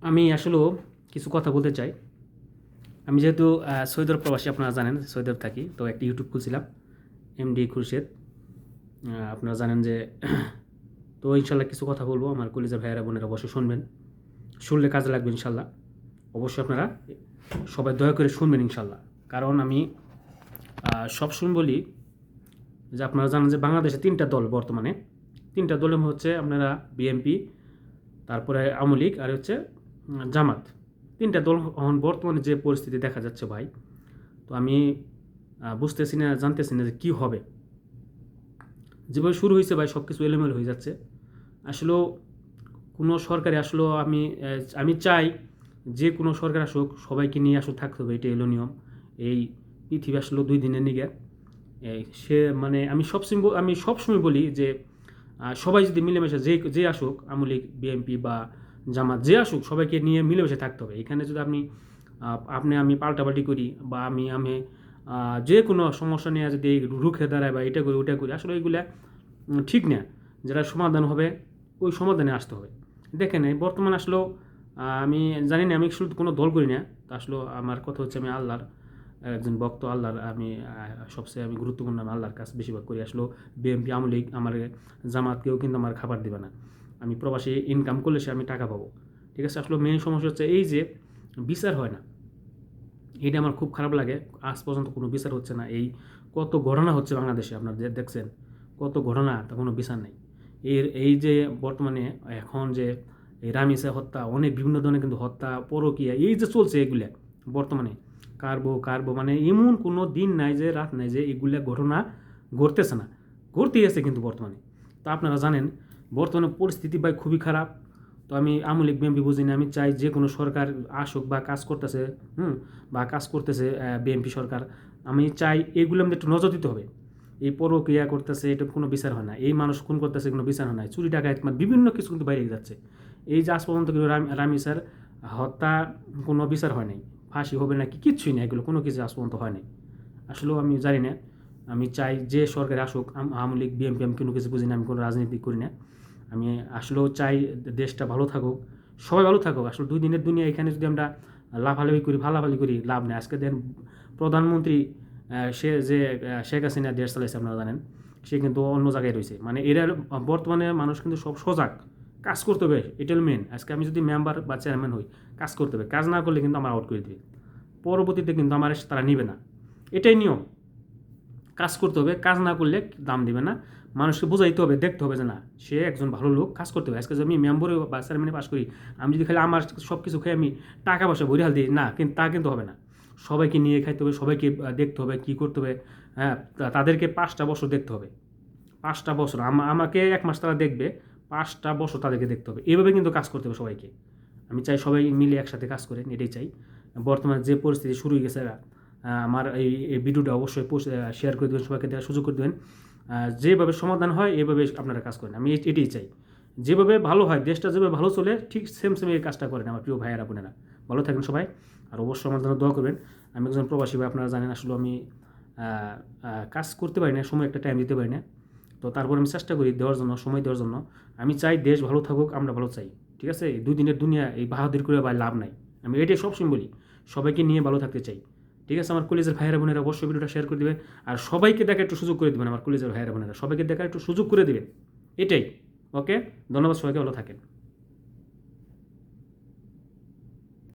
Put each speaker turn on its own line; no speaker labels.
আমি আসলেও কিছু কথা বলতে চাই। আমি যেহেতু সৌদি আরব প্রবাসী, আপনারা জানেন সৌদি আরব থাকি, তো একটা ইউটিউব খুলছিলাম এমডি খুরশেদ। আপনারা জানেন যে তো ইনশাল্লাহ কিছু কথা বলবো, আমার কলিজার ভাইয়েরা বোনেরা অবশ্যই শুনবেন, শুনলে কাজে লাগবে ইনশাল্লাহ। অবশ্যই আপনারা সবাই দয়া করে শুনবেন ইনশাল্লাহ। কারণ আমি সবসময় বলি যে আপনারা জানেন যে বাংলাদেশে তিনটা দল বর্তমানে, তিনটা দলের হচ্ছে আপনারা বিএনপি, তারপরে আওয়ামী লীগ, আর হচ্ছে জামাত। তিনটা দল এখন বর্তমানে যে পরিস্থিতি দেখা যাচ্ছে ভাই, তো আমি বুঝতেছি না, জানতেছি না যে কী হবে। যেভাবে শুরু হয়েছে ভাই, সব কিছু এলোমেলো হয়ে যাচ্ছে। আসলেও কোনো সরকারে আসলেও আমি চাই যে কোনো সরকার আসুক, সবাইকে নিয়ে আসলে থাকতে হবে, এটা এলো নিয়ম। এই পৃথিবী আসলে 2 দিনের নিগে সে মানে আমি সবসময় বলি যে সবাই যদি মিলেমিশে যে আসুক, আওয়ামী লীগ বিএনপি বা জামাত যে আসুক, সবাইকে নিয়ে মিলেমিশে থাকতে হবে। এখানে যদি আমি পাল্টাপাল্টি করি বা আমি যে কোনো সমস্যা নিয়ে যদি রুখে দাঁড়ায় বা এটা করি ওটা করি, আসলে এইগুলা ঠিক না। যেটা সমাধান হবে ওই সমাধানে আসতে হবে। দেখেন এই বর্তমান আসলেও আমি জানি না, আমি শুধু কোনো দল করি না। তা আসলে আমার কথা হচ্ছে, আমি আল্লাহর একজন ভক্ত, আল্লাহর সবচেয়ে গুরুত্বপূর্ণ, আমি আল্লাহর কাজ বেশিরভাগ করি। আসলে বিএনপি আওয়ামী লীগ আমার জামাত কেউ কিন্তু আমার খাবার দেবে না। আমি প্রবাসী ইনকাম করলে সে আমি টাকা পাবো, ঠিক আছে। আসলে মেইন সমস্যা হচ্ছে এই যে বিচার হয় না, এটা আমার খুব খারাপ লাগে। আজ পর্যন্ত কোনো বিচার হচ্ছে না। এই কত ঘটনা হচ্ছে বাংলাদেশে, আপনারা দেখছেন কত ঘটনা, তা কোনো বিচার নেই। এই যে বর্তমানে এখন যে এই রামিসা হত্যা, অনেক বিভিন্ন ধরনের কিন্তু হত্যা, পরকীয়া, এই যে চলছে এগুলা বর্তমানে, কারবো মানে এমন কোনো দিন নাই যে রাত নাই যে এগুলা ঘটনা ঘটতেছে না, ঘটতেই আছে কিন্তু বর্তমানে। তো আপনারা জানেন বর্তমানে পরিস্থিতি ভাই খুবই খারাপ। তো আমি আওয়ামী লীগ বিএনপি বুঝি না, আমি চাই যে কোনো সরকার আসুক বা কাজ করতেছে, বা কাজ করতেছে বিএনপি সরকার, আমি চাই এগুলো আমাদের একটু নজর দিতে হবে। এই পরক্রিয়া করতেছে, এটা কোনো বিচার হয় না। এই মানুষ খুন করতেছে, কোনো বিচার হয় না। চুরি ডাকাত মানে বিভিন্ন কিছু কিন্তু বাইরে যাচ্ছে। এই যে আজ পর্যন্ত কিন্তু রামি স্যার হত্যা কোনো বিচার হয় নাই, ফাঁসি হবে নাকি কিচ্ছুই না, এগুলো কোনো কিছু আজ পর্যন্ত হয় নাই। আসলেও আমি জানি না। আমি চাই যে সরকার আসুক, আওয়ামী লীগ বিএনপি আমি কোনো কিছু বুঝি না, আমি কোনো রাজনীতি করি না। আমি আসলেও চাই দেশটা ভালো থাকুক, সবাই ভালো থাকুক। আসলে 2 দিনের দুনিয়া, এখানে যদি আমরা লাফালাফি করি, ভালাভালি করি, লাভ নেই। আজকে দেন প্রধানমন্ত্রী, সে যে শেখ হাসিনা দেশ চালাইছে, আপনারা জানেন, সে কিন্তু অন্য জায়গায় রয়েছে। মানে এরা বর্তমানে মানুষ কিন্তু সব সজাগ, কাজ করতে হবে, এটাই মেন। আজকে আমি যদি মেম্বার বা চেয়ারম্যান হই, কাজ করতে হবে। কাজ না করলে কিন্তু আমার আউট করে দেবে, পরবর্তীতে কিন্তু আমার তারা নিবে না। এটাই নিয়ম। কাজ করতে হবে, কাজ না করলে দাম দিবে না। মানুষকে বোঝাইতে হবে, দেখতে হবে যে না, সে একজন ভালো লোক, কাজ করতে হবে। আজকে যদি আমি মেম্বারে বা চেয়ারম্যানে পাস করি, আমি যদি খালি আমার সব কিছু খেয়ে আমি টাকা পয়সা ভরে হাল দিই না, কিন্তু তা কিন্তু হবে না। সবাইকে নিয়ে খাইতে হবে, সবাইকে দেখতে হবে কী করতে হবে। হ্যাঁ, তাদেরকে 5টা বছর দেখতে হবে। 5টা বছর আমাকে 1 মাস তারা দেখবে, 5টা বছর তাদেরকে দেখতে হবে। এভাবে কিন্তু কাজ করতে হবে সবাইকে। আমি চাই সবাই মিলে একসাথে কাজ করেন, এটাই চাই। বর্তমানে যে পরিস্থিতি শুরু হয়ে গেছে, আমার এই ভিডিওটা অবশ্যই শেয়ার করে দেবেন, সবাইকে দেওয়ার সুযোগ করে দেবেন। যেভাবে সমাধান হয় এভাবে আপনারা কাজ করেন, আমি এটাই চাই। যেভাবে ভালো হয়, দেশটা যেভাবে ভালো চলে, ঠিক সেম এই কাজটা করেন আমার প্রিয় ভাইয়েরা বোনেরা। ভালো থাকেন সবাই, আর অবশ্যই আমার জন্য দোয়া করবেন। আমি একজন প্রবাসী ভাই, আপনারা জানেন। আসলে আমি কাজ করতে পারি না, সময় একটা টাইম দিতে পারি না। তো তারপর আমি চেষ্টা করি দেওয়ার জন্য, সময় দেওয়ার জন্য। আমি চাই দেশ ভালো থাকুক, আমরা ভালো চাই, ঠিক আছে। এই 2 দিনের দুনিয়া এই বাহাদুর করে ভাই লাভ নাই। আমি এটাই সবসময় বলি, সবাইকে নিয়ে ভালো থাকতে চাই, ঠিক আছে। আমার কলেজের ভাইয়েরা বোনেরা অবশ্যই ভিডিওটা শেয়ার করে দেবেন, আর সবাইকে দেখা একটু সুযোগ করে দেবেন। আমার কলেজের ভাইয়েরা বোনেরা সবাইকে দেখা একটু সুযোগ করে দেবেন, এটাই। ওকে, ধন্যবাদ, সবাইকে ভালো থাকেন।